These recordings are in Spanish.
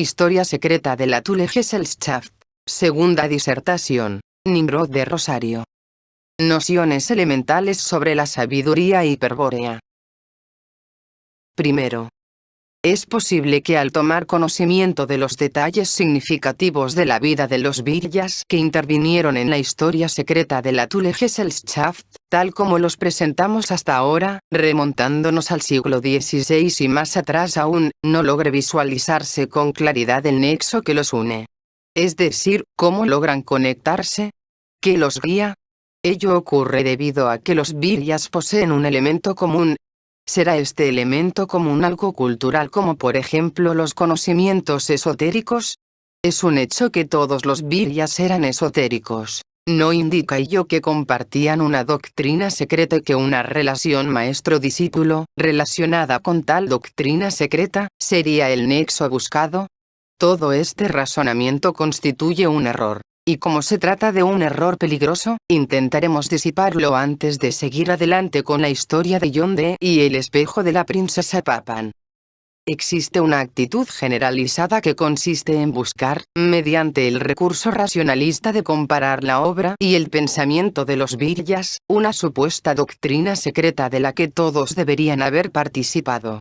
Historia secreta de la Tule-Gesellschaft. Segunda disertación. Nimrod de Rosario. Nociones elementales sobre la sabiduría hiperbórea. Primero. Es posible que al tomar conocimiento de los detalles significativos de la vida de los Viryas que intervinieron en la historia secreta de la Tule-Gesellschaft, tal como los presentamos hasta ahora, remontándonos al siglo XVI y más atrás aún, no logre visualizarse con claridad el nexo que los une. Es decir, ¿cómo logran conectarse? ¿Qué los guía? Ello ocurre debido a que los Viryas poseen un elemento común. ¿Será este elemento común algo cultural como por ejemplo los conocimientos esotéricos? Es un hecho que todos los Viryas eran esotéricos. ¿No indica ello que compartían una doctrina secreta y que una relación maestro-discípulo, relacionada con tal doctrina secreta, sería el nexo buscado? Todo este razonamiento constituye un error. Y como se trata de un error peligroso, intentaremos disiparlo antes de seguir adelante con la historia de John Dee y el espejo de la princesa Papan. Existe una actitud generalizada que consiste en buscar, mediante el recurso racionalista de comparar la obra y el pensamiento de los Viryas, una supuesta doctrina secreta de la que todos deberían haber participado.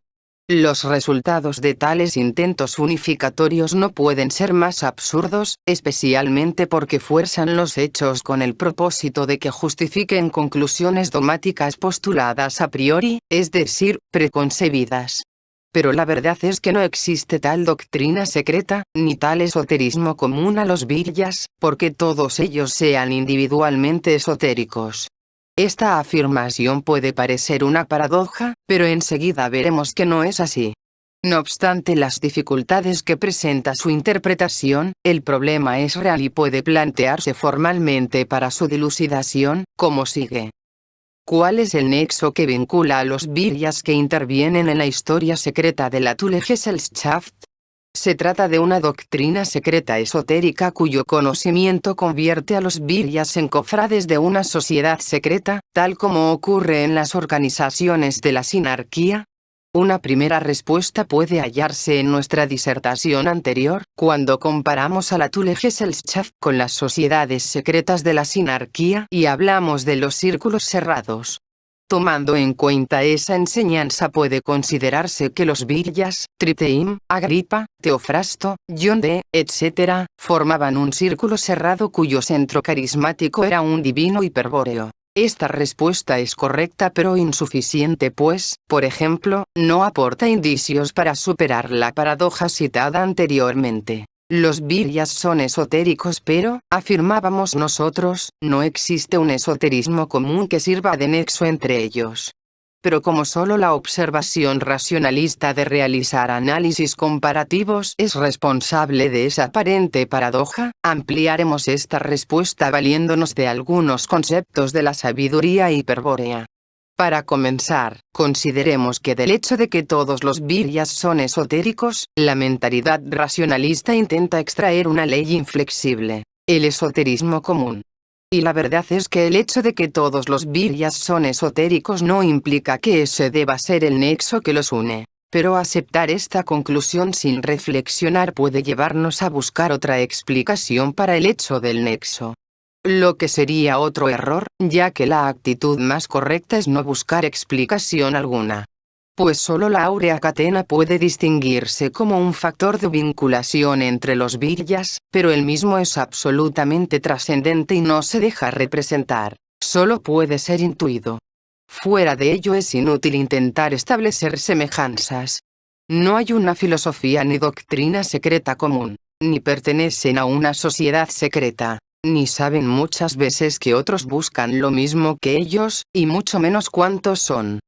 Los resultados de tales intentos unificatorios no pueden ser más absurdos, especialmente porque fuerzan los hechos con el propósito de que justifiquen conclusiones dogmáticas postuladas a priori, es decir, preconcebidas. Pero la verdad es que no existe tal doctrina secreta, ni tal esoterismo común a los Viryas, porque todos ellos sean individualmente esotéricos. Esta afirmación puede parecer una paradoja, pero enseguida veremos que no es así. No obstante las dificultades que presenta su interpretación, el problema es real y puede plantearse formalmente para su dilucidación, como sigue. ¿Cuál es el nexo que vincula a los Viryas que intervienen en la historia secreta de la Tule-Gesellschaft? Se trata de una doctrina secreta esotérica cuyo conocimiento convierte a los Viryas en cofrades de una sociedad secreta, tal como ocurre en las organizaciones de la sinarquía. Una primera respuesta puede hallarse en nuestra disertación anterior, cuando comparamos a la Tule-Gesellschaft con las sociedades secretas de la sinarquía y hablamos de los círculos cerrados. Tomando en cuenta esa enseñanza puede considerarse que los Viryas, Tripteim, Agripa, Teofrasto, John Dee, etc., formaban un círculo cerrado cuyo centro carismático era un divino hiperbóreo. Esta respuesta es correcta pero insuficiente pues, por ejemplo, no aporta indicios para superar la paradoja citada anteriormente. Los Viryas son esotéricos pero, afirmábamos nosotros, no existe un esoterismo común que sirva de nexo entre ellos. Pero como solo la observación racionalista de realizar análisis comparativos es responsable de esa aparente paradoja, ampliaremos esta respuesta valiéndonos de algunos conceptos de la sabiduría hiperbórea. Para comenzar, consideremos que del hecho de que todos los Viryas son esotéricos, la mentalidad racionalista intenta extraer una ley inflexible: el esoterismo común. Y la verdad es que el hecho de que todos los Viryas son esotéricos no implica que ese deba ser el nexo que los une. Pero aceptar esta conclusión sin reflexionar puede llevarnos a buscar otra explicación para el hecho del nexo. Lo que sería otro error, ya que la actitud más correcta es no buscar explicación alguna. Pues solo la áurea catena puede distinguirse como un factor de vinculación entre los Viryas, pero el mismo es absolutamente trascendente y no se deja representar, solo puede ser intuido. Fuera de ello es inútil intentar establecer semejanzas. No hay una filosofía ni doctrina secreta común, ni pertenecen a una sociedad secreta, ni saben muchas veces que otros buscan lo mismo que ellos, y mucho menos cuántos son.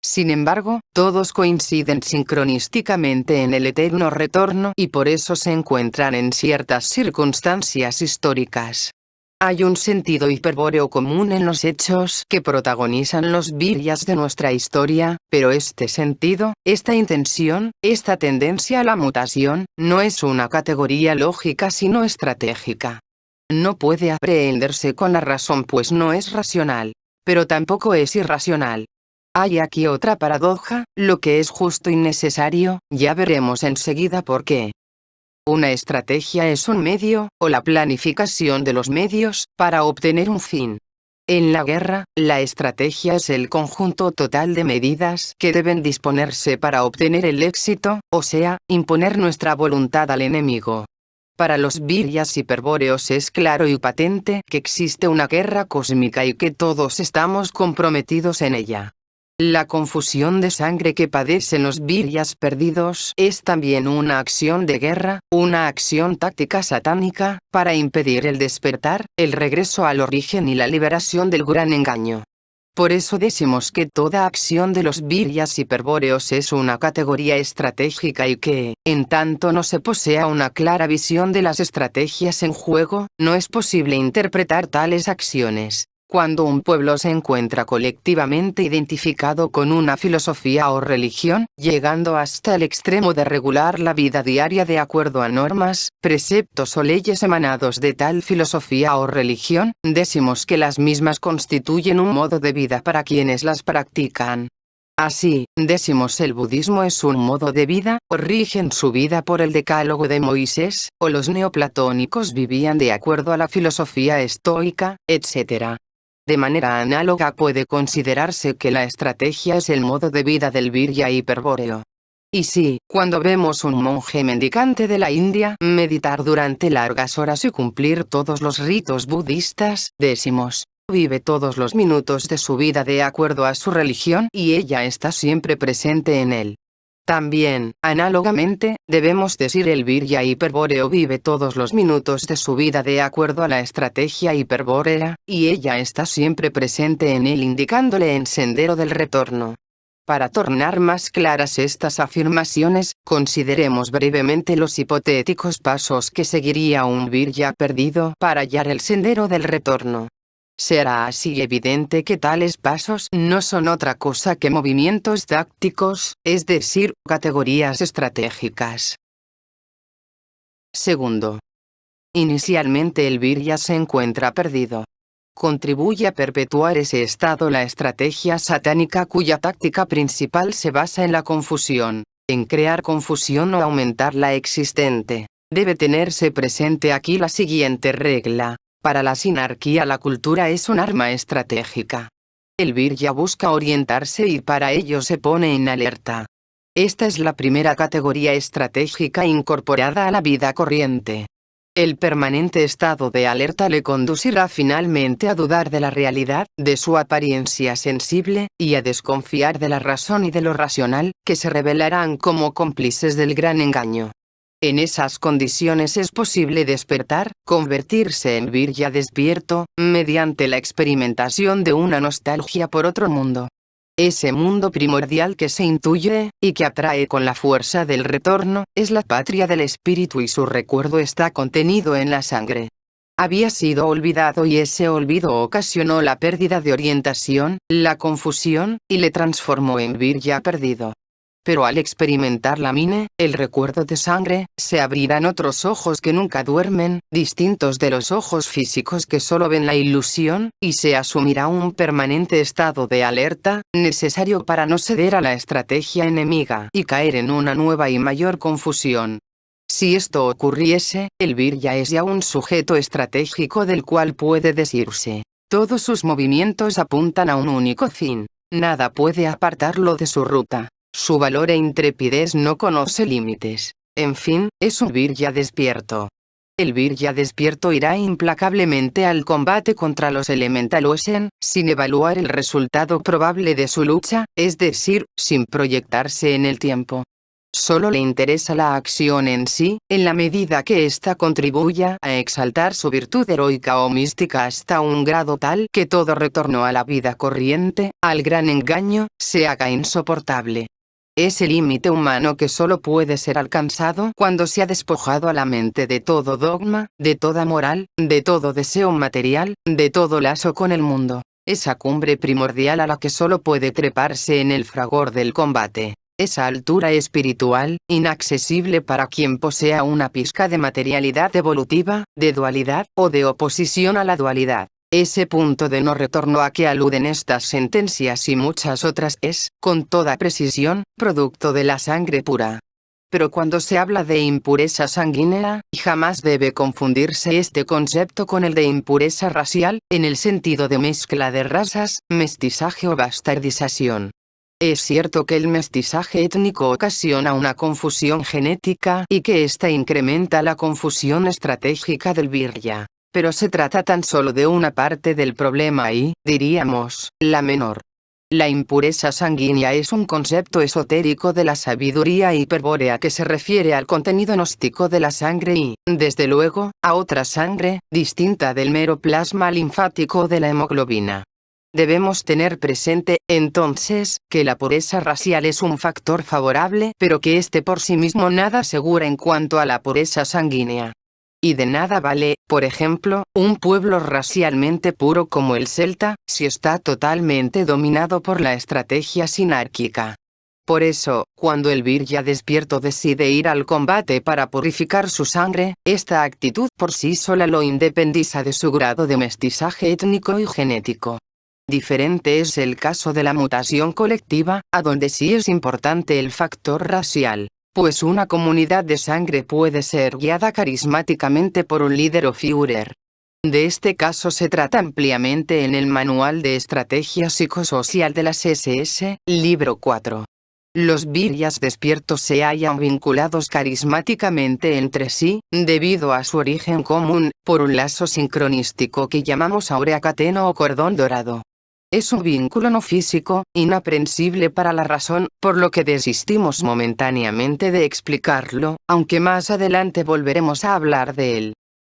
Sin embargo, todos coinciden sincronísticamente en el eterno retorno y por eso se encuentran en ciertas circunstancias históricas. Hay un sentido hiperbóreo común en los hechos que protagonizan los Viryas de nuestra historia, pero este sentido, esta intención, esta tendencia a la mutación, no es una categoría lógica sino estratégica. No puede aprehenderse con la razón pues no es racional, pero tampoco es irracional. Hay aquí otra paradoja, lo que es justo y necesario, ya veremos enseguida por qué. Una estrategia es un medio, o la planificación de los medios, para obtener un fin. En la guerra, la estrategia es el conjunto total de medidas que deben disponerse para obtener el éxito, o sea, imponer nuestra voluntad al enemigo. Para los viryas hiperbóreos es claro y patente que existe una guerra cósmica y que todos estamos comprometidos en ella. La confusión de sangre que padecen los viryas perdidos es también una acción de guerra, una acción táctica satánica, para impedir el despertar, el regreso al origen y la liberación del gran engaño. Por eso decimos que toda acción de los viryas hiperbóreos es una categoría estratégica y que, en tanto no se posea una clara visión de las estrategias en juego, no es posible interpretar tales acciones. Cuando un pueblo se encuentra colectivamente identificado con una filosofía o religión, llegando hasta el extremo de regular la vida diaria de acuerdo a normas, preceptos o leyes emanados de tal filosofía o religión, decimos que las mismas constituyen un modo de vida para quienes las practican. Así, decimos el budismo es un modo de vida, o rigen su vida por el decálogo de Moisés, o los neoplatónicos vivían de acuerdo a la filosofía estoica, etc. De manera análoga puede considerarse que la estrategia es el modo de vida del virya hiperbóreo. Y sí, cuando vemos un monje mendicante de la India meditar durante largas horas y cumplir todos los ritos budistas, decimos, vive todos los minutos de su vida de acuerdo a su religión y ella está siempre presente en él. También, análogamente, debemos decir el virya hiperbóreo vive todos los minutos de su vida de acuerdo a la estrategia hiperbórea, y ella está siempre presente en él indicándole el sendero del retorno. Para tornar más claras estas afirmaciones, consideremos brevemente los hipotéticos pasos que seguiría un virya perdido para hallar el sendero del retorno. Será así evidente que tales pasos no son otra cosa que movimientos tácticos, es decir, categorías estratégicas. Segundo. Inicialmente el virya se encuentra perdido. Contribuye a perpetuar ese estado la estrategia satánica cuya táctica principal se basa en la confusión, en crear confusión o aumentar la existente. Debe tenerse presente aquí la siguiente regla. Para la sinarquía la cultura es un arma estratégica. El virya busca orientarse y para ello se pone en alerta. Esta es la primera categoría estratégica incorporada a la vida corriente. El permanente estado de alerta le conducirá finalmente a dudar de la realidad, de su apariencia sensible, y a desconfiar de la razón y de lo racional, que se revelarán como cómplices del gran engaño. En esas condiciones es posible despertar, convertirse en virya despierto, mediante la experimentación de una nostalgia por otro mundo. Ese mundo primordial que se intuye, y que atrae con la fuerza del retorno, es la patria del espíritu y su recuerdo está contenido en la sangre. Había sido olvidado y ese olvido ocasionó la pérdida de orientación, la confusión, y le transformó en virya perdido. Pero al experimentar la mine, el recuerdo de sangre, se abrirán otros ojos que nunca duermen, distintos de los ojos físicos que solo ven la ilusión, y se asumirá un permanente estado de alerta, necesario para no ceder a la estrategia enemiga y caer en una nueva y mayor confusión. Si esto ocurriese, el virya es ya un sujeto estratégico del cual puede decirse, todos sus movimientos apuntan a un único fin, nada puede apartarlo de su ruta. Su valor e intrepidez no conoce límites. En fin, es un virya despierto. El virya despierto irá implacablemente al combate contra los elementalosen, sin evaluar el resultado probable de su lucha, es decir, sin proyectarse en el tiempo. Solo le interesa la acción en sí, en la medida que ésta contribuya a exaltar su virtud heroica o mística hasta un grado tal que todo retorno a la vida corriente, al gran engaño, se haga insoportable. Ese límite humano que solo puede ser alcanzado cuando se ha despojado a la mente de todo dogma, de toda moral, de todo deseo material, de todo lazo con el mundo. Esa cumbre primordial a la que solo puede treparse en el fragor del combate. Esa altura espiritual, inaccesible para quien posea una pizca de materialidad evolutiva, de dualidad, o de oposición a la dualidad. Ese punto de no retorno a que aluden estas sentencias y muchas otras es, con toda precisión, producto de la sangre pura. Pero cuando se habla de impureza sanguínea, jamás debe confundirse este concepto con el de impureza racial, en el sentido de mezcla de razas, mestizaje o bastardización. Es cierto que el mestizaje étnico ocasiona una confusión genética y que ésta incrementa la confusión estratégica del virya. Pero se trata tan solo de una parte del problema y, diríamos, la menor. La impureza sanguínea es un concepto esotérico de la sabiduría hiperbórea que se refiere al contenido gnóstico de la sangre y, desde luego, a otra sangre, distinta del mero plasma linfático de la hemoglobina. Debemos tener presente, entonces, que la pureza racial es un factor favorable, pero que este por sí mismo nada asegura en cuanto a la pureza sanguínea. Y de nada vale, por ejemplo, un pueblo racialmente puro como el celta, si está totalmente dominado por la estrategia sinárquica. Por eso, cuando el virya despierto decide ir al combate para purificar su sangre, esta actitud por sí sola lo independiza de su grado de mestizaje étnico y genético. Diferente es el caso de la mutación colectiva, a donde sí es importante el factor racial. Pues una comunidad de sangre puede ser guiada carismáticamente por un líder o Führer. De este caso se trata ampliamente en el Manual de Estrategia Psicosocial de las SS, libro 4. Los viryas despiertos se hallan vinculados carismáticamente entre sí, debido a su origen común, por un lazo sincronístico que llamamos áurea catena o cordón dorado. Es un vínculo no físico, inaprensible para la razón, por lo que desistimos momentáneamente de explicarlo, aunque más adelante volveremos a hablar de él.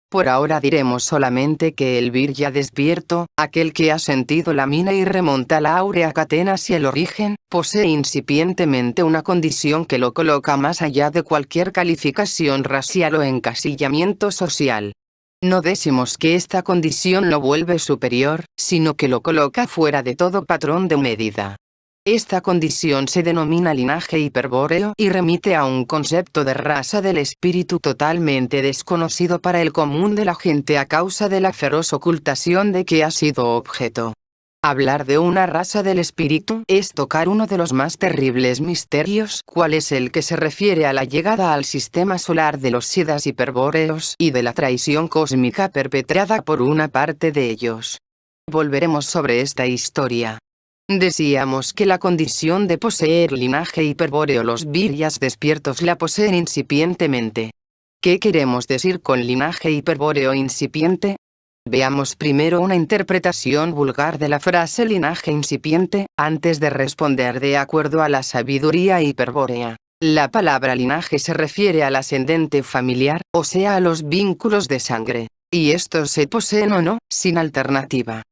Por ahora diremos solamente que el virya despierto, aquel que ha sentido la mina y remonta la áurea catena hacia el origen, posee incipientemente una condición que lo coloca más allá de cualquier calificación racial o encasillamiento social. No decimos que esta condición lo vuelve superior, sino que lo coloca fuera de todo patrón de medida. Esta condición se denomina linaje hiperbóreo y remite a un concepto de raza del espíritu totalmente desconocido para el común de la gente a causa de la feroz ocultación de que ha sido objeto. Hablar de una raza del espíritu es tocar uno de los más terribles misterios, cual es el que se refiere a la llegada al sistema solar de los siddhas hiperbóreos y de la traición cósmica perpetrada por una parte de ellos. Volveremos sobre esta historia. Decíamos que la condición de poseer linaje hiperbóreo los viryas despiertos la poseen incipientemente. ¿Qué queremos decir con linaje hiperbóreo incipiente? Veamos primero una interpretación vulgar de la frase linaje incipiente, antes de responder de acuerdo a la sabiduría hiperbórea. La palabra linaje se refiere al ascendente familiar, o sea a los vínculos de sangre. Y estos se poseen o no, sin alternativa.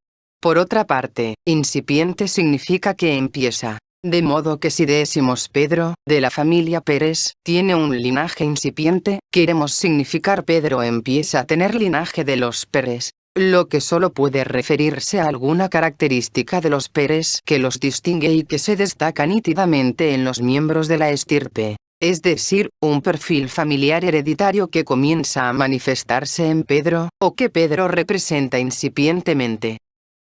Por otra parte, incipiente significa que empieza. De modo que si decimos Pedro, de la familia Pérez, tiene un linaje incipiente, queremos significar Pedro empieza a tener linaje de los Pérez. Lo que solo puede referirse a alguna característica de los Pérez que los distingue y que se destaca nítidamente en los miembros de la estirpe. Es decir, un perfil familiar hereditario que comienza a manifestarse en Pedro, o que Pedro representa incipientemente.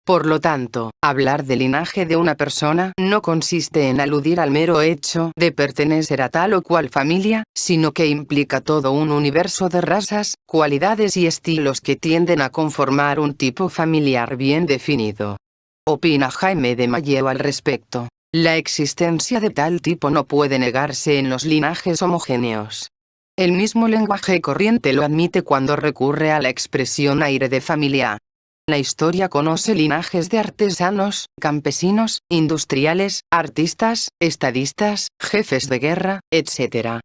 Por lo tanto, hablar de linaje de una persona no consiste en aludir al mero hecho de pertenecer a tal o cual familia, sino que implica todo un universo de razas, cualidades y estilos que tienden a conformar un tipo familiar bien definido. Opina Jaime de Mayo al respecto. La existencia de tal tipo no puede negarse en los linajes homogéneos. El mismo lenguaje corriente lo admite cuando recurre a la expresión aire de familia. La historia conoce linajes de artesanos, campesinos, industriales, artistas, estadistas, jefes de guerra, etc.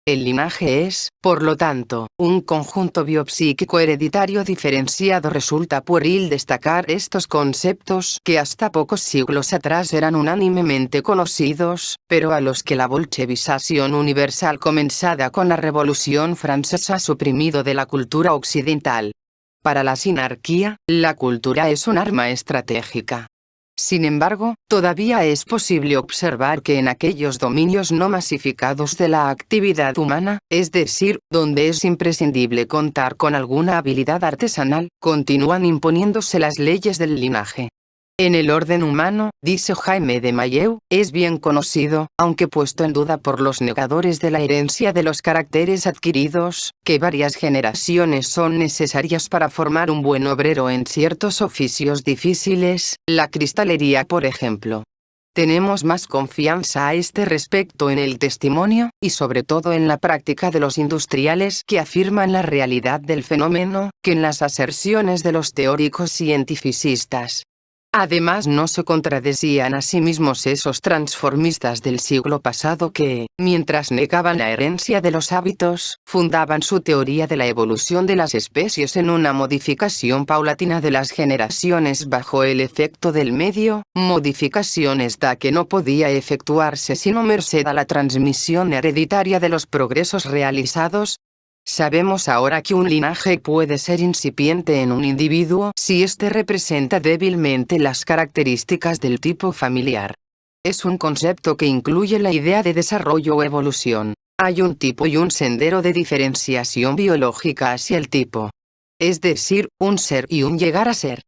El linaje es, por lo tanto, un conjunto biopsíquico hereditario diferenciado. Resulta pueril destacar estos conceptos que hasta pocos siglos atrás eran unánimemente conocidos, pero a los que la bolchevización universal comenzada con la Revolución Francesa ha suprimido de la cultura occidental. Para la sinarquía, la cultura es un arma estratégica. Sin embargo, todavía es posible observar que en aquellos dominios no masificados de la actividad humana, es decir, donde es imprescindible contar con alguna habilidad artesanal, continúan imponiéndose las leyes del linaje. En el orden humano, dice Jaime de Mayeu, es bien conocido, aunque puesto en duda por los negadores de la herencia de los caracteres adquiridos, que varias generaciones son necesarias para formar un buen obrero en ciertos oficios difíciles, la cristalería por ejemplo. Tenemos más confianza a este respecto en el testimonio, y sobre todo en la práctica de los industriales que afirman la realidad del fenómeno, que en las aserciones de los teóricos cientificistas. Además no se contradecían a sí mismos esos transformistas del siglo pasado que, mientras negaban la herencia de los hábitos, fundaban su teoría de la evolución de las especies en una modificación paulatina de las generaciones bajo el efecto del medio, modificación esta que no podía efectuarse sino merced a la transmisión hereditaria de los progresos realizados. Sabemos ahora que un linaje puede ser incipiente en un individuo si éste representa débilmente las características del tipo familiar. Es un concepto que incluye la idea de desarrollo o evolución. Hay un tipo y un sendero de diferenciación biológica hacia el tipo. Es decir, un ser y un llegar a ser.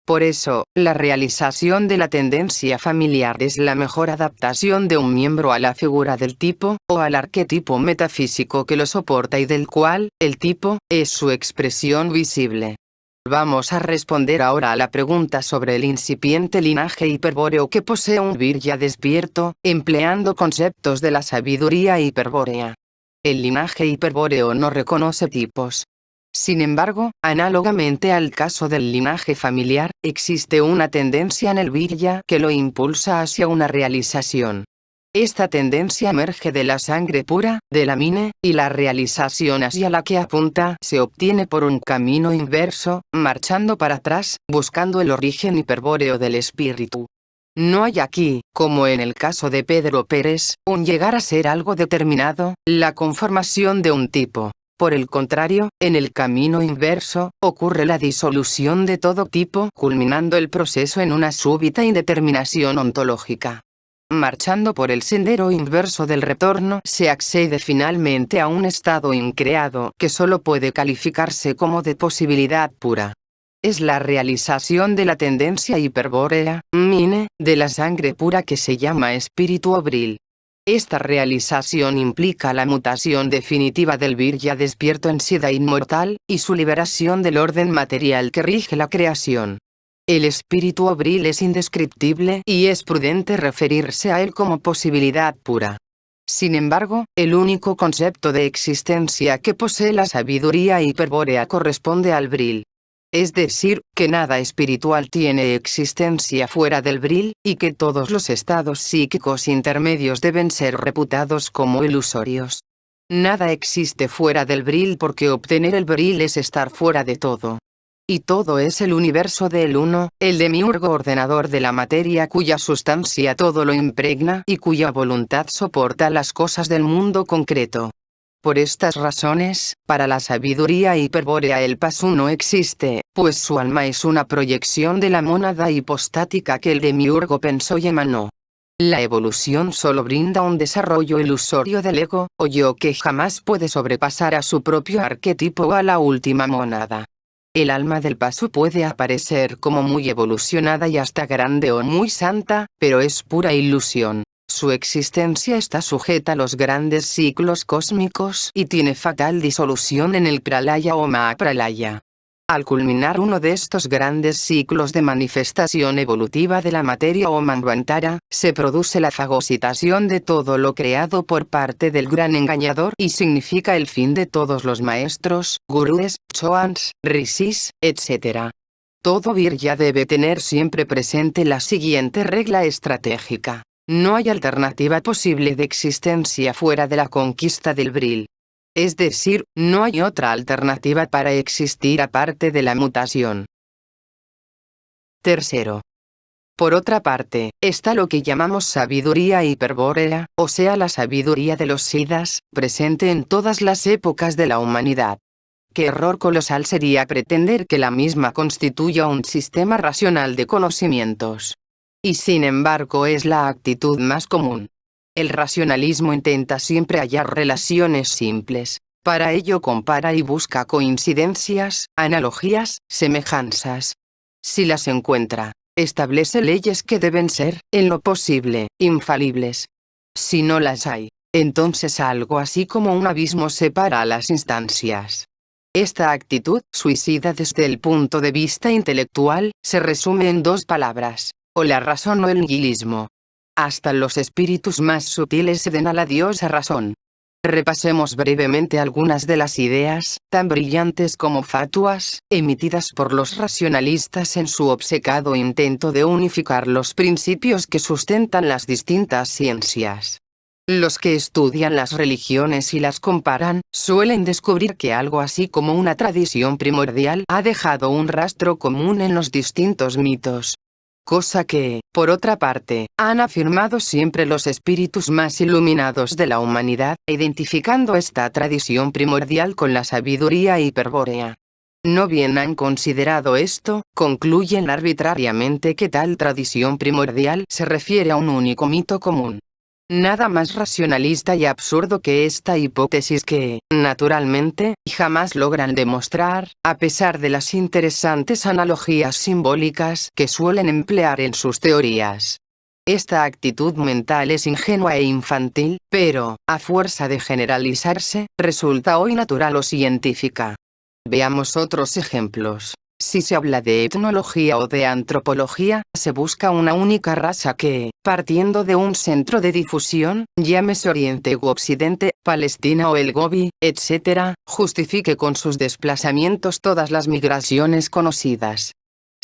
Por eso, la realización de la tendencia familiar es la mejor adaptación de un miembro a la figura del tipo, o al arquetipo metafísico que lo soporta y del cual, el tipo, es su expresión visible. Vamos a responder ahora a la pregunta sobre el incipiente linaje hiperbóreo que posee un virya despierto, empleando conceptos de la sabiduría hiperbórea. El linaje hiperbóreo no reconoce tipos. Sin embargo, análogamente al caso del linaje familiar, existe una tendencia en el virya que lo impulsa hacia una realización. Esta tendencia emerge de la sangre pura, de la mine, y la realización hacia la que apunta se obtiene por un camino inverso, marchando para atrás, buscando el origen hiperbóreo del espíritu. No hay aquí, como en el caso de Pedro Pérez, un llegar a ser algo determinado, la conformación de un tipo. Por el contrario, en el camino inverso, ocurre la disolución de todo tipo, culminando el proceso en una súbita indeterminación ontológica. Marchando por el sendero inverso del retorno, se accede finalmente a un estado increado que solo puede calificarse como de posibilidad pura. Es la realización de la tendencia hiperbórea, mine, de la sangre pura que se llama espíritu obril. Esta realización implica la mutación definitiva del virya despierto en Siddha inmortal, y su liberación del orden material que rige la creación. El espíritu obril es indescriptible y es prudente referirse a él como posibilidad pura. Sin embargo, el único concepto de existencia que posee la sabiduría hiperbórea corresponde al bril. Es decir, que nada espiritual tiene existencia fuera del bril, y que todos los estados psíquicos intermedios deben ser reputados como ilusorios. Nada existe fuera del bril porque obtener el bril es estar fuera de todo. Y todo es el universo del uno, el demiurgo ordenador de la materia cuya sustancia todo lo impregna y cuya voluntad soporta las cosas del mundo concreto. Por estas razones, para la sabiduría hiperbórea el paso no existe, pues su alma es una proyección de la mónada hipostática que el demiurgo pensó y emanó. La evolución solo brinda un desarrollo ilusorio del ego, o yo que jamás puede sobrepasar a su propio arquetipo o a la última mónada. El alma del paso puede aparecer como muy evolucionada y hasta grande o muy santa, pero es pura ilusión. Su existencia está sujeta a los grandes ciclos cósmicos y tiene fatal disolución en el pralaya o mahapralaya. Al culminar uno de estos grandes ciclos de manifestación evolutiva de la materia o manvantara, se produce la fagocitación de todo lo creado por parte del gran engañador y significa el fin de todos los maestros, gurúes, choans, rishis, etc. Todo virya debe tener siempre presente la siguiente regla estratégica. No hay alternativa posible de existencia fuera de la conquista del bril. Es decir, no hay otra alternativa para existir aparte de la mutación. Tercero. Por otra parte, está lo que llamamos sabiduría hiperbórea, o sea la sabiduría de los siddhas, presente en todas las épocas de la humanidad. Qué error colosal sería pretender que la misma constituya un sistema racional de conocimientos. Y sin embargo es la actitud más común. El racionalismo intenta siempre hallar relaciones simples. Para ello compara y busca coincidencias, analogías, semejanzas. Si las encuentra, Establece leyes que deben ser, en lo posible, infalibles. Si no las hay, entonces algo así como un abismo separa a las instancias. Esta actitud, suicida desde el punto de vista intelectual, se resume en dos palabras: o la razón o el nihilismo. Hasta los espíritus más sutiles ceden a la diosa razón. Repasemos brevemente algunas de las ideas, tan brillantes como fatuas, emitidas por los racionalistas en su obcecado intento de unificar los principios que sustentan las distintas ciencias. Los que estudian las religiones y las comparan, suelen descubrir que algo así como una tradición primordial ha dejado un rastro común en los distintos mitos. Cosa que, por otra parte, han afirmado siempre los espíritus más iluminados de la humanidad, identificando esta tradición primordial con la sabiduría hiperbórea. No bien han considerado esto, concluyen arbitrariamente que tal tradición primordial se refiere a un único mito común. Nada más racionalista y absurdo que esta hipótesis que, naturalmente, jamás logran demostrar, a pesar de las interesantes analogías simbólicas que suelen emplear en sus teorías. Esta actitud mental es ingenua e infantil, pero, a fuerza de generalizarse, resulta hoy natural o científica. Veamos otros ejemplos. Si se habla de etnología o de antropología, se busca una única raza que, partiendo de un centro de difusión, llámese Oriente u Occidente, Palestina o el Gobi, etc., justifique con sus desplazamientos todas las migraciones conocidas.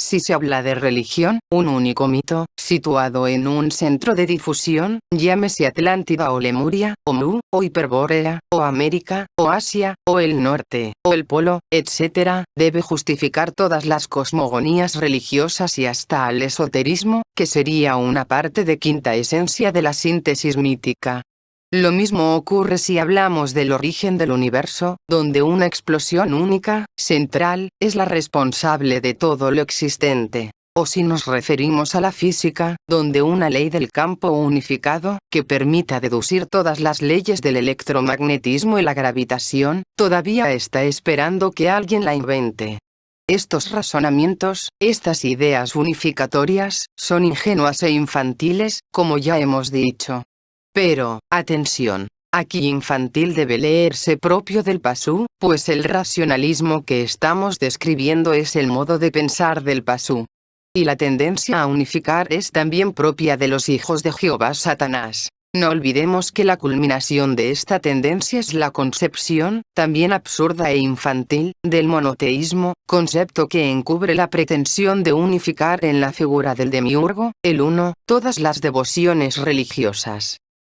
Si se habla de religión, un único mito, situado en un centro de difusión, llámese Atlántida o Lemuria, o Mu, o Hiperbórea, o América, o Asia, o el Norte, o el Polo, etc., debe justificar todas las cosmogonías religiosas y hasta al esoterismo, que sería una parte de quinta esencia de la síntesis mítica. Lo mismo ocurre si hablamos del origen del universo, donde una explosión única, central, es la responsable de todo lo existente. O si nos referimos a la física, donde una ley del campo unificado, que permita deducir todas las leyes del electromagnetismo y la gravitación, todavía está esperando que alguien la invente. Estos razonamientos, estas ideas unificatorias, son ingenuas e infantiles, como ya hemos dicho. Pero, atención, aquí infantil debe leerse propio del Pasú, pues el racionalismo que estamos describiendo es el modo de pensar del Pasú. Y la tendencia a unificar es también propia de los hijos de Jehová Satanás. No olvidemos que la culminación de esta tendencia es la concepción, también absurda e infantil, del monoteísmo, concepto que encubre la pretensión de unificar en la figura del demiurgo, el uno, todas las devociones religiosas.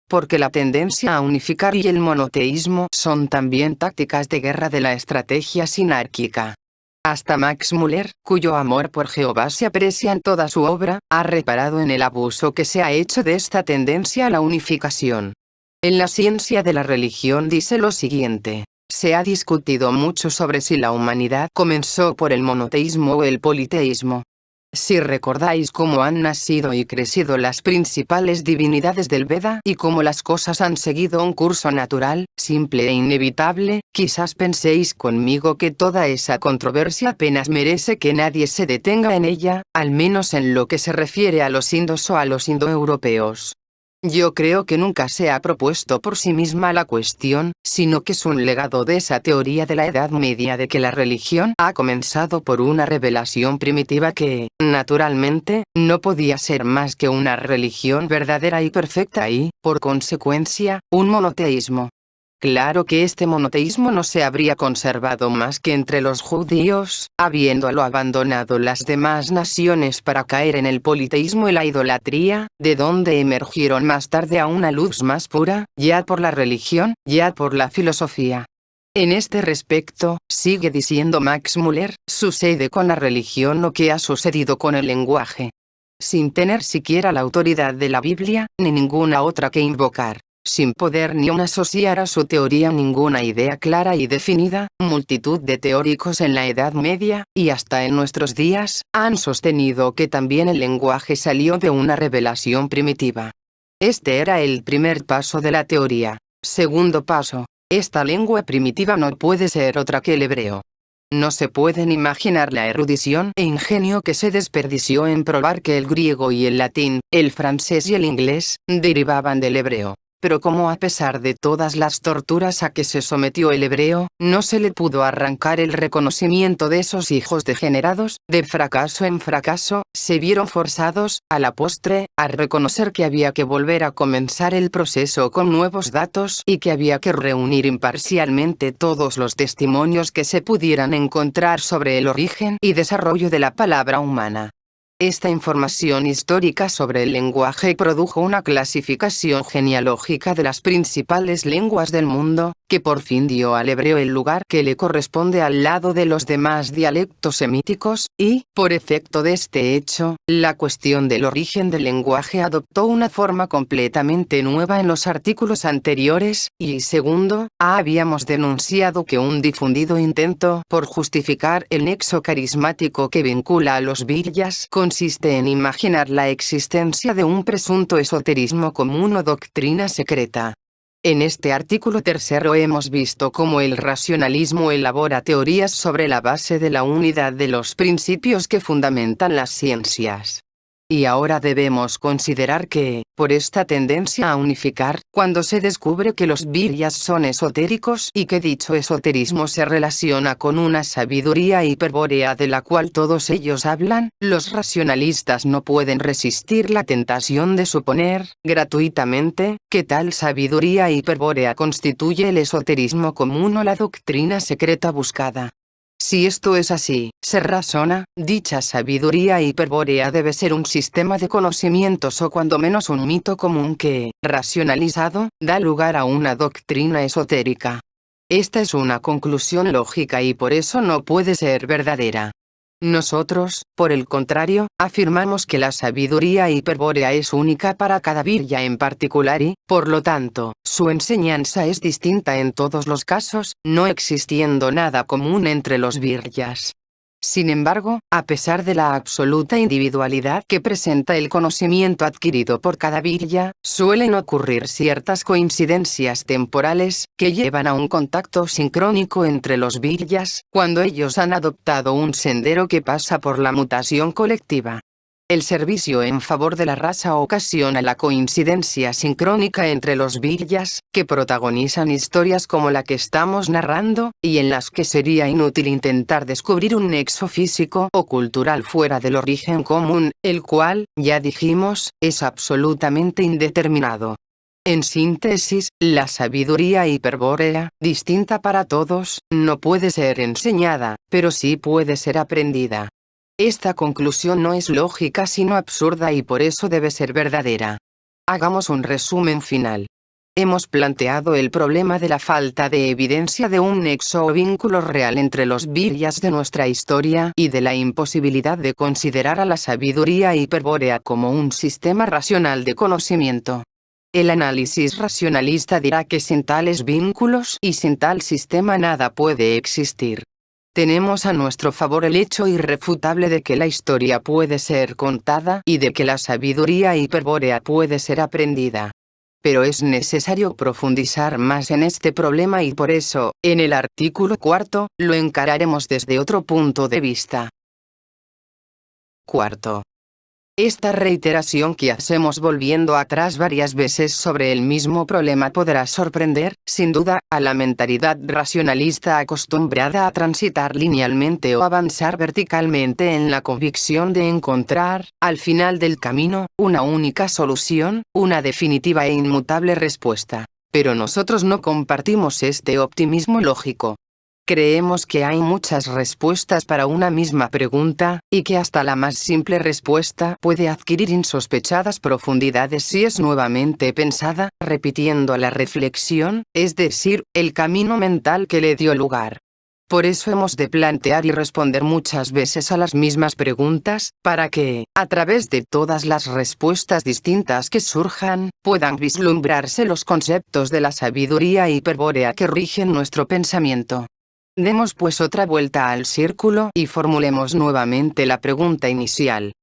Porque la tendencia a unificar y el monoteísmo son también tácticas de guerra de la estrategia sinárquica. Hasta Max Müller, cuyo amor por Jehová se aprecia en toda su obra, ha reparado en el abuso que se ha hecho de esta tendencia a la unificación. En la ciencia de la religión dice lo siguiente: se ha discutido mucho sobre si la humanidad comenzó por el monoteísmo o el politeísmo. Si recordáis cómo han nacido y crecido las principales divinidades del Veda y cómo las cosas han seguido un curso natural, simple e inevitable, quizás penséis conmigo que toda esa controversia apenas merece que nadie se detenga en ella, al menos en lo que se refiere a los indos o a los indoeuropeos. Yo creo que nunca se ha propuesto por sí misma la cuestión, sino que es un legado de esa teoría de la Edad Media de que la religión ha comenzado por una revelación primitiva que, naturalmente, no podía ser más que una religión verdadera y perfecta y, por consecuencia, un monoteísmo. Claro que este monoteísmo no se habría conservado más que entre los judíos, habiéndolo abandonado las demás naciones para caer en el politeísmo y la idolatría, de donde emergieron más tarde a una luz más pura, ya por la religión, ya por la filosofía. En este respecto, sigue diciendo Max Müller, sucede con la religión lo que ha sucedido con el lenguaje. Sin tener siquiera la autoridad de la Biblia, ni ninguna otra que invocar. Sin poder ni aun asociar a su teoría ninguna idea clara y definida, multitud de teóricos en la Edad Media, y hasta en nuestros días, han sostenido que también el lenguaje salió de una revelación primitiva. Este era el primer paso de la teoría. Segundo paso, esta lengua primitiva no puede ser otra que el hebreo. No se pueden imaginar la erudición e ingenio que se desperdició en probar que el griego y el latín, el francés y el inglés, derivaban del hebreo. Pero como a pesar de todas las torturas a que se sometió el hebreo, no se le pudo arrancar el reconocimiento de esos hijos degenerados, de fracaso en fracaso, se vieron forzados, a la postre, a reconocer que había que volver a comenzar el proceso con nuevos datos y que había que reunir imparcialmente todos los testimonios que se pudieran encontrar sobre el origen y desarrollo de la palabra humana. Esta información histórica sobre el lenguaje produjo una clasificación genealógica de las principales lenguas del mundo, que por fin dio al hebreo el lugar que le corresponde al lado de los demás dialectos semíticos, y, por efecto de este hecho, la cuestión del origen del lenguaje adoptó una forma completamente nueva en los artículos anteriores, y segundo, habíamos denunciado que un difundido intento por justificar el nexo carismático que vincula a los viryas consiste en imaginar la existencia de un presunto esoterismo común o doctrina secreta. En este artículo tercero hemos visto cómo el racionalismo elabora teorías sobre la base de la unidad de los principios que fundamentan las ciencias. Y ahora debemos considerar que, por esta tendencia a unificar, cuando se descubre que los viryas son esotéricos y que dicho esoterismo se relaciona con una sabiduría hiperbórea de la cual todos ellos hablan, los racionalistas no pueden resistir la tentación de suponer, gratuitamente, que tal sabiduría hiperbórea constituye el esoterismo común o la doctrina secreta buscada. Si esto es así, se razona, dicha sabiduría hiperbórea debe ser un sistema de conocimientos o cuando menos un mito común que, racionalizado, da lugar a una doctrina esotérica. Esta es una conclusión lógica y por eso no puede ser verdadera. Nosotros, por el contrario, afirmamos que la sabiduría hiperbórea es única para cada virya en particular y, por lo tanto, su enseñanza es distinta en todos los casos, no existiendo nada común entre los viryas. Sin embargo, a pesar de la absoluta individualidad que presenta el conocimiento adquirido por cada virya, suelen ocurrir ciertas coincidencias temporales, que llevan a un contacto sincrónico entre los viryas, cuando ellos han adoptado un sendero que pasa por la mutación colectiva. El servicio en favor de la raza ocasiona la coincidencia sincrónica entre los viryas, que protagonizan historias como la que estamos narrando, y en las que sería inútil intentar descubrir un nexo físico o cultural fuera del origen común, el cual, ya dijimos, es absolutamente indeterminado. En síntesis, la sabiduría hiperbórea, distinta para todos, no puede ser enseñada, pero sí puede ser aprendida. Esta conclusión no es lógica sino absurda y por eso debe ser verdadera. Hagamos un resumen final. Hemos planteado el problema de la falta de evidencia de un nexo o vínculo real entre los viryas de nuestra historia y de la imposibilidad de considerar a la sabiduría hiperbórea como un sistema racional de conocimiento. El análisis racionalista dirá que sin tales vínculos y sin tal sistema nada puede existir. Tenemos a nuestro favor el hecho irrefutable de que la historia puede ser contada y de que la sabiduría hiperbórea puede ser aprendida. Pero es necesario profundizar más en este problema y por eso, en el artículo cuarto, lo encararemos desde otro punto de vista. Cuarto. Esta reiteración que hacemos volviendo atrás varias veces sobre el mismo problema podrá sorprender, sin duda, a la mentalidad racionalista acostumbrada a transitar linealmente o avanzar verticalmente en la convicción de encontrar, al final del camino, una única solución, una definitiva e inmutable respuesta. Pero nosotros no compartimos este optimismo lógico. Creemos que hay muchas respuestas para una misma pregunta, y que hasta la más simple respuesta puede adquirir insospechadas profundidades si es nuevamente pensada, repitiendo la reflexión, es decir, el camino mental que le dio lugar. Por eso hemos de plantear y responder muchas veces a las mismas preguntas, para que, a través de todas las respuestas distintas que surjan, puedan vislumbrarse los conceptos de la sabiduría hiperbórea que rigen nuestro pensamiento. Demos pues otra vuelta al círculo y formulemos nuevamente la pregunta inicial.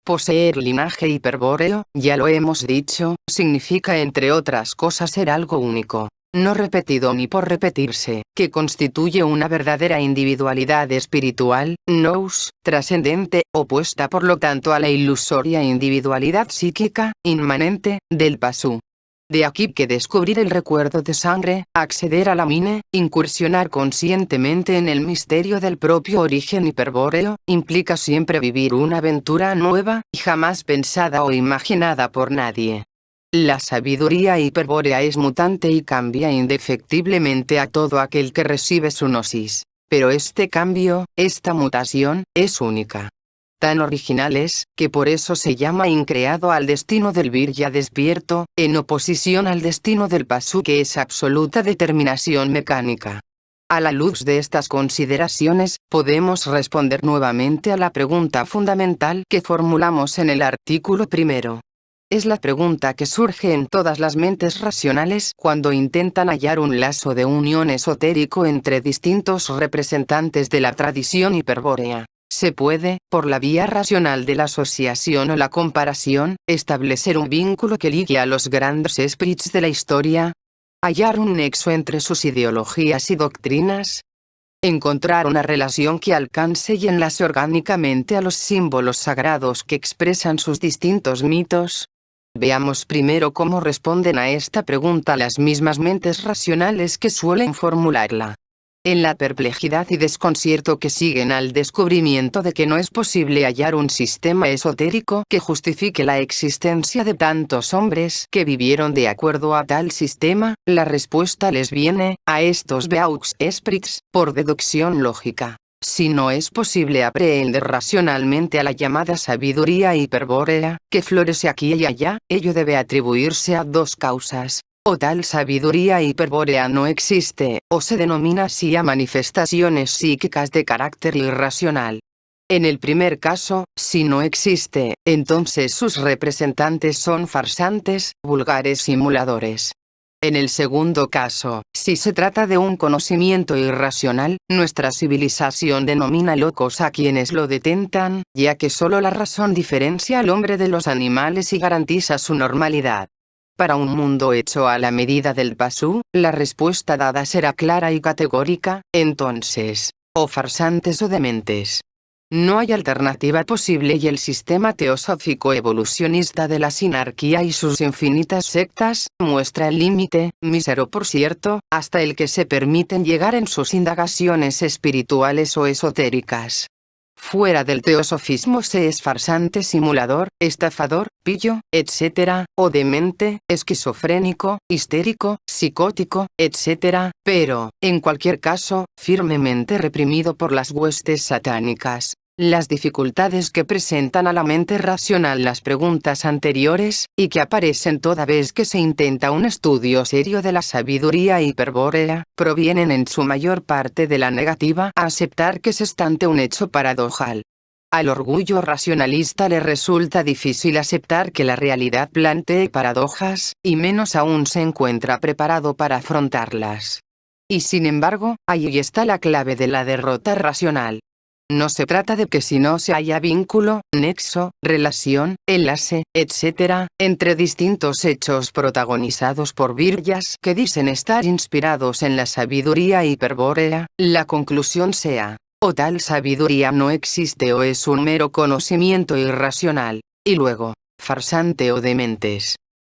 Poseer linaje hiperbóreo, ya lo hemos dicho, significa entre otras cosas ser algo único. no repetido ni por repetirse, que constituye una verdadera individualidad espiritual, nous, trascendente, opuesta por lo tanto a la ilusoria individualidad psíquica, inmanente, del pasú. De aquí que descubrir el recuerdo de sangre, acceder a la mine, incursionar conscientemente en el misterio del propio origen hiperbóreo, implica siempre vivir una aventura nueva, jamás pensada o imaginada por nadie. La sabiduría hiperbórea es mutante y cambia indefectiblemente a todo aquel que recibe su gnosis. Pero este cambio, esta mutación, es única. Tan original es, que por eso se llama increado al destino del virya despierto, en oposición al destino del pasú que es absoluta determinación mecánica. A la luz de estas consideraciones, podemos responder nuevamente a la pregunta fundamental que formulamos en el artículo primero. Es la pregunta que surge en todas las mentes racionales cuando intentan hallar un lazo de unión esotérico entre distintos representantes de la tradición hiperbórea. Se puede, por la vía racional de la asociación o la comparación, establecer un vínculo que ligue a los grandes esprits de la historia, hallar un nexo entre sus ideologías y doctrinas, encontrar una relación que alcance y enlace orgánicamente a los símbolos sagrados que expresan sus distintos mitos. Veamos primero cómo responden a esta pregunta las mismas mentes racionales que suelen formularla. En la perplejidad y desconcierto que siguen al descubrimiento de que no es posible hallar un sistema esotérico que justifique la existencia de tantos hombres que vivieron de acuerdo a tal sistema, la respuesta les viene, a estos Beaux Esprits, por deducción lógica. Si no es posible aprehender racionalmente a la llamada sabiduría hiperbórea, que florece aquí y allá, ello debe atribuirse a dos causas. O tal sabiduría hiperbórea no existe, o se denomina así a manifestaciones psíquicas de carácter irracional. En el primer caso, si no existe, entonces sus representantes son farsantes, vulgares simuladores. En el segundo caso, si se trata de un conocimiento irracional, nuestra civilización denomina locos a quienes lo detentan, ya que solo la razón diferencia al hombre de los animales y garantiza su normalidad. Para un mundo hecho a la medida del pasú, la respuesta dada será clara y categórica, entonces, o farsantes o dementes. No hay alternativa posible y el sistema teosófico evolucionista de la sinarquía y sus infinitas sectas, muestra el límite, mísero por cierto, hasta el que se permiten llegar en sus indagaciones espirituales o esotéricas. Fuera del teosofismo se es farsante simulador, estafador, pillo, etc., o demente, esquizofrénico, histérico, psicótico, etc., pero, en cualquier caso, firmemente reprimido por las huestes satánicas. Las dificultades que presentan a la mente racional las preguntas anteriores, y que aparecen toda vez que se intenta un estudio serio de la sabiduría hiperbórea, provienen en su mayor parte de la negativa a aceptar que se está ante un hecho paradojal. Al orgullo racionalista le resulta difícil aceptar que la realidad plantee paradojas, y menos aún se encuentra preparado para afrontarlas. Y sin embargo, ahí está la clave de la derrota racional. No se trata de que si no se haya vínculo, nexo, relación, enlace, etc., entre distintos hechos protagonizados por viryas que dicen estar inspirados en la sabiduría hiperbórea, la conclusión sea, o tal sabiduría no existe o es un mero conocimiento irracional, y luego, farsante o dementes.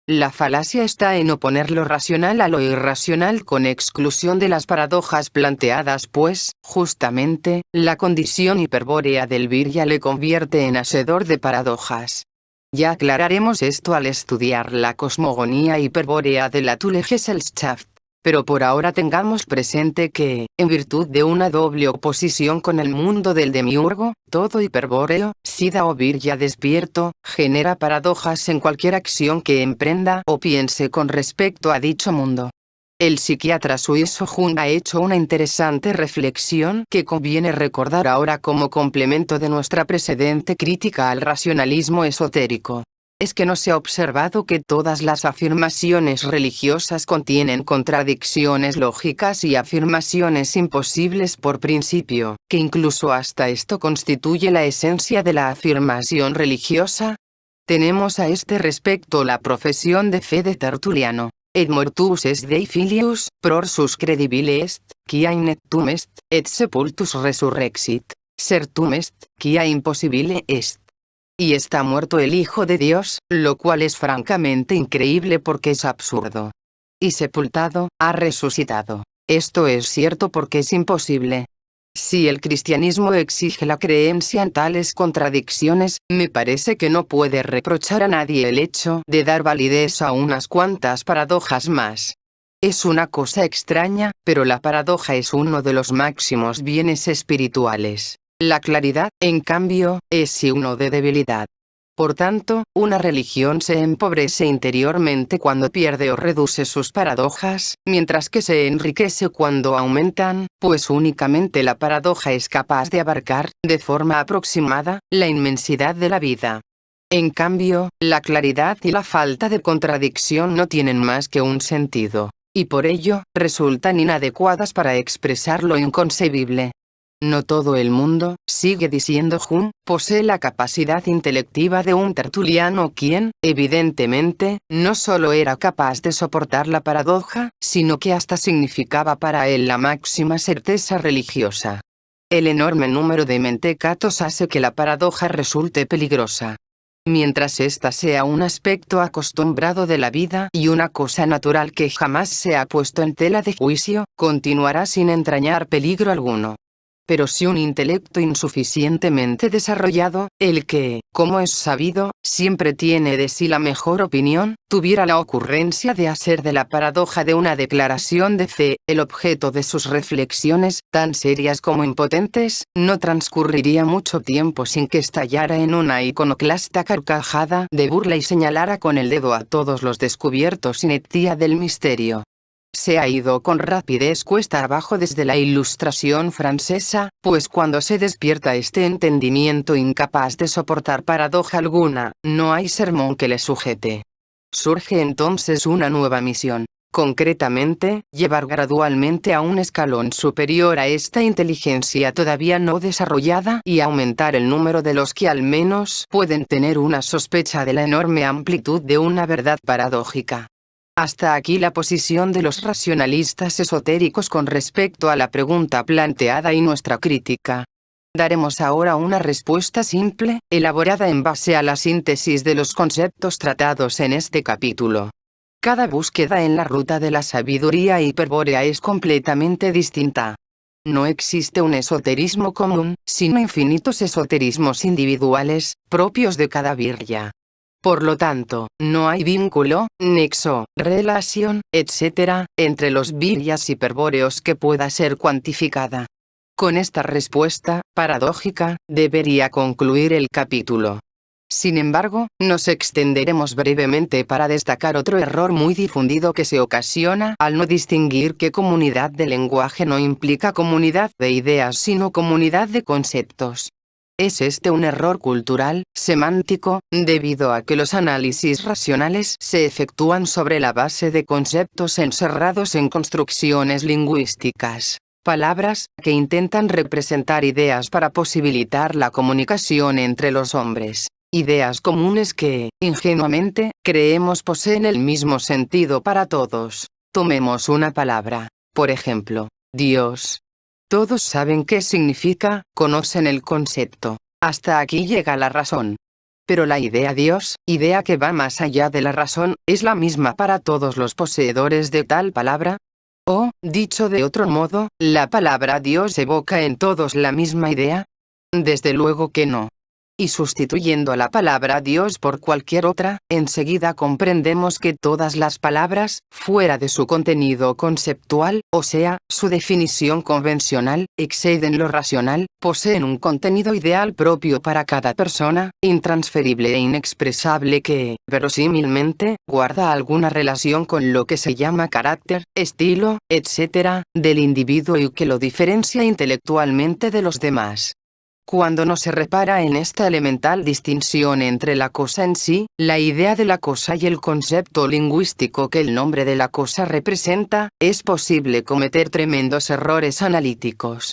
La falacia está en oponer lo racional a lo irracional con exclusión de las paradojas planteadas pues, justamente, la condición hiperbórea del virya le convierte en hacedor de paradojas. Ya aclararemos esto al estudiar la cosmogonía hiperbórea de la Thule-Gesellschaft. Pero por ahora tengamos presente que, en virtud de una doble oposición con el mundo del demiurgo, todo hiperbóreo, sida o virya despierto, genera paradojas en cualquier acción que emprenda o piense con respecto a dicho mundo. El psiquiatra suizo Jung ha hecho una interesante reflexión que conviene recordar ahora como complemento de nuestra precedente crítica al racionalismo esotérico. Es que no se ha observado que todas las afirmaciones religiosas contienen contradicciones lógicas y afirmaciones imposibles por principio, que incluso hasta esto constituye la esencia de la afirmación religiosa. Tenemos a este respecto la profesión de fe de Tertuliano. et mortus est Dei filius, prorsus credibile est, quia ineptum est, et sepultus resurrexit, certum est, quia impossibile est. Y está muerto el Hijo de Dios, lo cual es francamente increíble porque es absurdo. Y sepultado, ha resucitado. Esto es cierto porque es imposible. Si el cristianismo exige la creencia en tales contradicciones, me parece que no puede reprochar a nadie el hecho de dar validez a unas cuantas paradojas más. Es una cosa extraña, pero la paradoja es uno de los máximos bienes espirituales. La claridad, en cambio, es signo de debilidad. Por tanto, una religión se empobrece interiormente cuando pierde o reduce sus paradojas, mientras que se enriquece cuando aumentan, pues únicamente la paradoja es capaz de abarcar, de forma aproximada, la inmensidad de la vida. En cambio, la claridad y la falta de contradicción no tienen más que un sentido, y por ello, resultan inadecuadas para expresar lo inconcebible. No todo el mundo, sigue diciendo Jung, posee la capacidad intelectiva de un tertuliano quien, evidentemente, no solo era capaz de soportar la paradoja, sino que hasta significaba para él la máxima certeza religiosa. El enorme número de mentecatos hace que la paradoja resulte peligrosa. Mientras ésta sea un aspecto acostumbrado de la vida y una cosa natural que jamás se ha puesto en tela de juicio, continuará sin entrañar peligro alguno. Pero si un intelecto insuficientemente desarrollado, el que, como es sabido, siempre tiene de sí la mejor opinión, tuviera la ocurrencia de hacer de la paradoja de una declaración de fe, el objeto de sus reflexiones, tan serias como impotentes, no transcurriría mucho tiempo sin que estallara en una iconoclasta carcajada de burla y señalara con el dedo a todos los descubiertos ineptía del misterio. Se ha ido con rapidez cuesta abajo desde la Ilustración francesa, pues cuando se despierta este entendimiento incapaz de soportar paradoja alguna, no hay sermón que le sujete. Surge entonces una nueva misión, concretamente, llevar gradualmente a un escalón superior a esta inteligencia todavía no desarrollada y aumentar el número de los que al menos pueden tener una sospecha de la enorme amplitud de una verdad paradójica. Hasta aquí la posición de los racionalistas esotéricos con respecto a la pregunta planteada y nuestra crítica. Daremos ahora una respuesta simple, elaborada en base a la síntesis de los conceptos tratados en este capítulo. Cada búsqueda en la ruta de la sabiduría hiperbórea es completamente distinta. No existe un esoterismo común, sino infinitos esoterismos individuales, propios de cada virya. Por lo tanto, no hay vínculo, nexo, relación, etc., entre los viryas hiperbóreos que pueda ser cuantificada. Con esta respuesta, paradójica, debería concluir el capítulo. Sin embargo, nos extenderemos brevemente para destacar otro error muy difundido que se ocasiona al no distinguir que comunidad de lenguaje no implica comunidad de ideas sino comunidad de conceptos. Es este un error cultural, semántico, debido a que los análisis racionales se efectúan sobre la base de conceptos encerrados en construcciones lingüísticas, palabras que intentan representar ideas para posibilitar la comunicación entre los hombres, ideas comunes que, ingenuamente, creemos poseen el mismo sentido para todos. Tomemos una palabra, por ejemplo, Dios. Todos saben qué significa, conocen el concepto. Hasta aquí llega la razón. Pero la idea Dios, idea que va más allá de la razón, ¿es la misma para todos los poseedores de tal palabra? O, dicho de otro modo, ¿la palabra Dios evoca en todos la misma idea? Desde luego que no. Y sustituyendo a la palabra Dios por cualquier otra, enseguida comprendemos que todas las palabras, fuera de su contenido conceptual, o sea, su definición convencional, exceden lo racional, poseen un contenido ideal propio para cada persona, intransferible e inexpresable que, verosímilmente, guarda alguna relación con lo que se llama carácter, estilo, etc., del individuo y que lo diferencia intelectualmente de los demás. Cuando no se repara en esta elemental distinción entre la cosa en sí, la idea de la cosa y el concepto lingüístico que el nombre de la cosa representa, es posible cometer tremendos errores analíticos.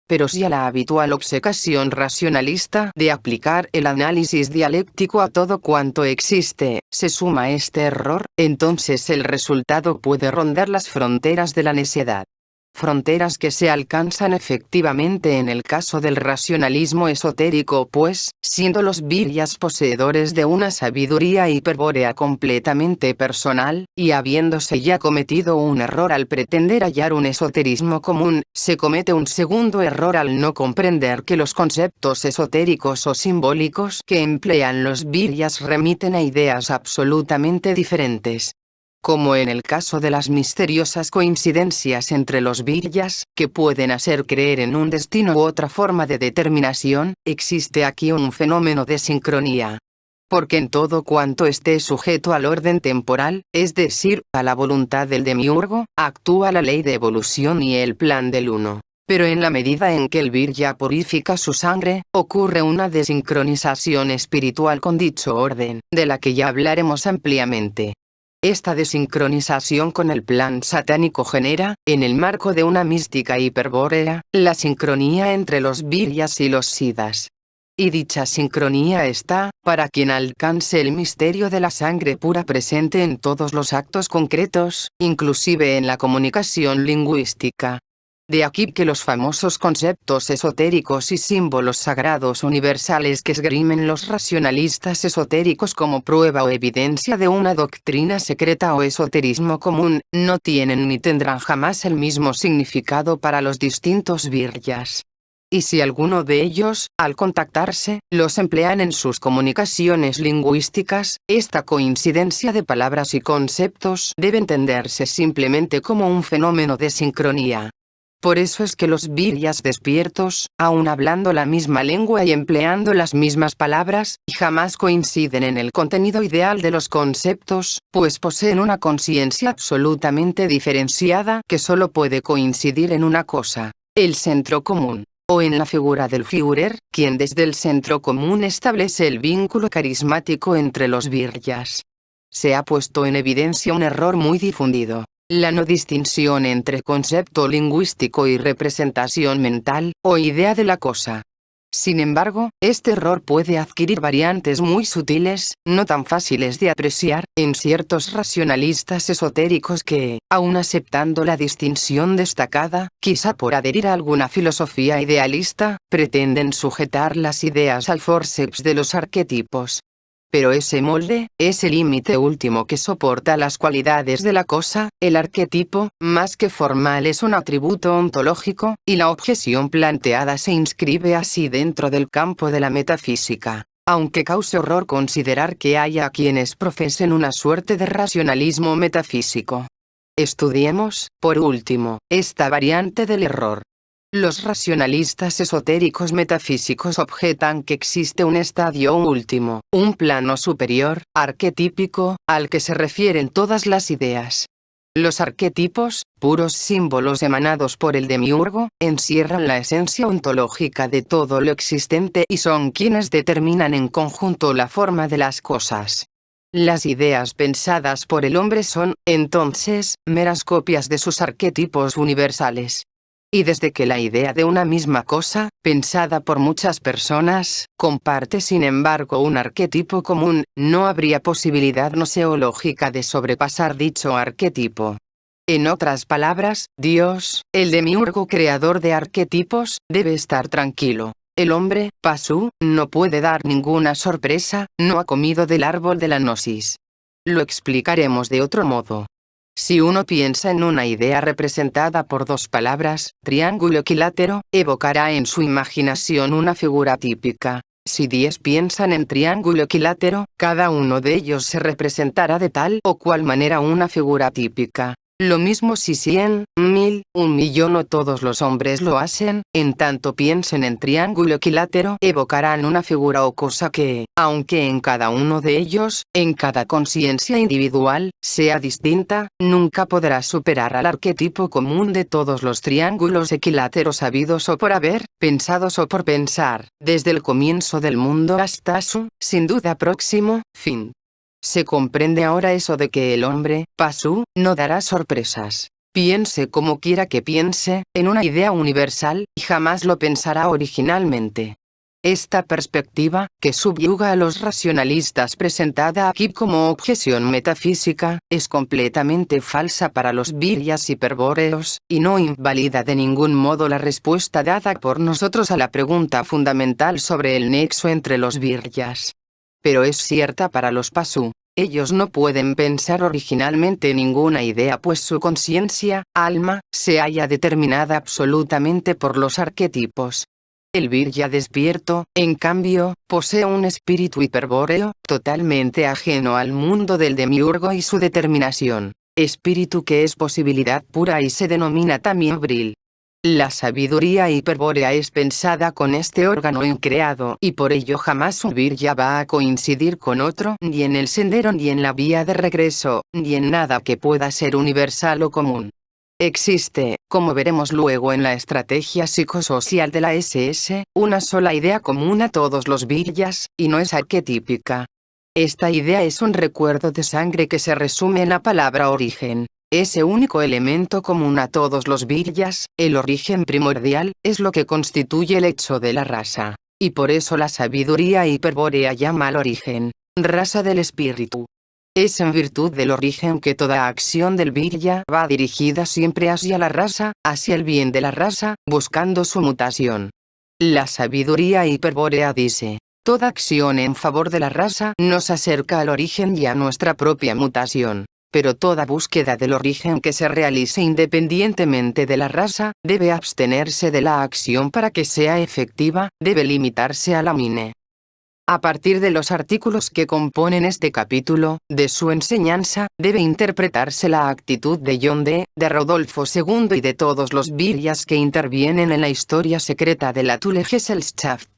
Pero si a la habitual obcecación racionalista de aplicar el análisis dialéctico a todo cuanto existe, se suma este error, entonces el resultado puede rondar las fronteras de la necedad. Fronteras que se alcanzan efectivamente en el caso del racionalismo esotérico, pues, siendo los viryas poseedores de una sabiduría hiperbórea completamente personal, y habiéndose ya cometido un error al pretender hallar un esoterismo común, se comete un segundo error al no comprender que los conceptos esotéricos o simbólicos que emplean los viryas remiten a ideas absolutamente diferentes. Como en el caso de las misteriosas coincidencias entre los viryas, que pueden hacer creer en un destino u otra forma de determinación, existe aquí un fenómeno de sincronía. Porque en todo cuanto esté sujeto al orden temporal, es decir, a la voluntad del demiurgo, actúa la ley de evolución y el plan del uno. Pero en la medida en que el virya purifica su sangre, ocurre una desincronización espiritual con dicho orden, de la que ya hablaremos ampliamente. Esta desincronización con el plan satánico genera, en el marco de una mística hiperbórea, la sincronía entre los viryas y los siddhas. Y dicha sincronía está, para quien alcance el misterio de la sangre pura presente en todos los actos concretos, inclusive en la comunicación lingüística. De aquí que los famosos conceptos esotéricos y símbolos sagrados universales que esgrimen los racionalistas esotéricos como prueba o evidencia de una doctrina secreta o esoterismo común, no tienen ni tendrán jamás el mismo significado para los distintos viryas. Y si alguno de ellos, al contactarse, los emplean en sus comunicaciones lingüísticas, esta coincidencia de palabras y conceptos debe entenderse simplemente como un fenómeno de sincronía. Por eso es que los viryas despiertos, aun hablando la misma lengua y empleando las mismas palabras, jamás coinciden en el contenido ideal de los conceptos, pues poseen una conciencia absolutamente diferenciada que solo puede coincidir en una cosa: el centro común. O en la figura del Führer, quien desde el centro común establece el vínculo carismático entre los viryas. Se ha puesto en evidencia un error muy difundido: la no distinción entre concepto lingüístico y representación mental, o idea de la cosa. Sin embargo, este error puede adquirir variantes muy sutiles, no tan fáciles de apreciar, en ciertos racionalistas esotéricos que, aun aceptando la distinción destacada, quizá por adherir a alguna filosofía idealista, pretenden sujetar las ideas al forceps de los arquetipos. Pero ese molde, ese límite último que soporta las cualidades de la cosa, el arquetipo, más que formal es un atributo ontológico, y la objeción planteada se inscribe así dentro del campo de la metafísica. Aunque cause horror considerar que haya quienes profesen una suerte de racionalismo metafísico. Estudiemos, por último, esta variante del error. Los racionalistas esotéricos metafísicos objetan que existe un estadio último, un plano superior, arquetípico, al que se refieren todas las ideas. Los arquetipos, puros símbolos emanados por el demiurgo, encierran la esencia ontológica de todo lo existente y son quienes determinan en conjunto la forma de las cosas. Las ideas pensadas por el hombre son, entonces, meras copias de sus arquetipos universales. Y desde que la idea de una misma cosa, pensada por muchas personas, comparte sin embargo un arquetipo común, no habría posibilidad noseológica de sobrepasar dicho arquetipo. En otras palabras, Dios, el demiurgo creador de arquetipos, debe estar tranquilo. El hombre, Pasu, no puede dar ninguna sorpresa, no ha comido del árbol de la gnosis. Lo explicaremos de otro modo. Si uno piensa en una idea representada por dos palabras, triángulo equilátero, evocará en su imaginación una figura típica. Si 10 piensan en triángulo equilátero, cada uno de ellos se representará de tal o cual manera una figura típica. Lo mismo si 100, 1000, 1.000.000 o todos los hombres lo hacen, en tanto piensen en triángulo equilátero, evocarán una figura o cosa que, aunque en cada uno de ellos, en cada conciencia individual, sea distinta, nunca podrá superar al arquetipo común de todos los triángulos equiláteros habidos o por haber, pensados o por pensar, desde el comienzo del mundo hasta su, sin duda próximo, fin. Se comprende ahora eso de que el hombre, Pasu, no dará sorpresas. Piense como quiera que piense, en una idea universal, y jamás lo pensará originalmente. Esta perspectiva, que subyuga a los racionalistas presentada aquí como objeción metafísica, es completamente falsa para los viryas hiperbóreos, y no invalida de ningún modo la respuesta dada por nosotros a la pregunta fundamental sobre el nexo entre los viryas. Pero es cierta para los pasu. Ellos no pueden pensar originalmente ninguna idea pues su conciencia, alma, se halla determinada absolutamente por los arquetipos. El virya despierto, en cambio, posee un espíritu hiperbóreo, totalmente ajeno al mundo del demiurgo y su determinación, espíritu que es posibilidad pura y se denomina también bril. La sabiduría hiperbórea es pensada con este órgano increado y por ello jamás un virya va a coincidir con otro ni en el sendero ni en la vía de regreso, ni en nada que pueda ser universal o común. Existe, como veremos luego en la estrategia psicosocial de la SS, una sola idea común a todos los viryas, y no es arquetípica. Esta idea es un recuerdo de sangre que se resume en la palabra origen. Ese único elemento común a todos los viryas, el origen primordial, es lo que constituye el hecho de la raza. Y por eso la sabiduría hiperbórea llama al origen, raza del espíritu. Es en virtud del origen que toda acción del virya va dirigida siempre hacia la raza, hacia el bien de la raza, buscando su mutación. La sabiduría hiperbórea dice, toda acción en favor de la raza nos acerca al origen y a nuestra propia mutación. Pero toda búsqueda del origen que se realice independientemente de la raza, debe abstenerse de la acción para que sea efectiva, debe limitarse a la mine. A partir de los artículos que componen este capítulo, de su enseñanza, debe interpretarse la actitud de John de Rodolfo II y de todos los viryas que intervienen en la historia secreta de la Thule Gesellschaft.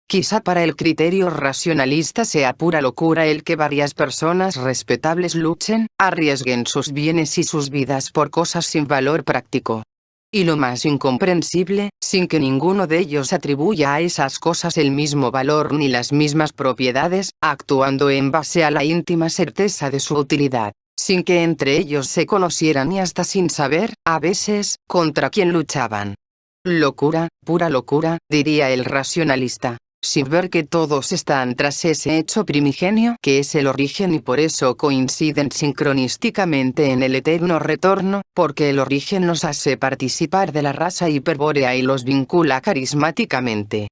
Quizá para el criterio racionalista sea pura locura el que varias personas respetables luchen, arriesguen sus bienes y sus vidas por cosas sin valor práctico. Y lo más incomprensible, sin que ninguno de ellos atribuya a esas cosas el mismo valor ni las mismas propiedades, actuando en base a la íntima certeza de su utilidad, sin que entre ellos se conocieran y hasta sin saber, a veces, contra quién luchaban. Locura, pura locura, diría el racionalista, sin ver que todos están tras ese hecho primigenio que es el origen y por eso coinciden sincronísticamente en el eterno retorno, porque el origen los hace participar de la raza hiperbórea y los vincula carismáticamente.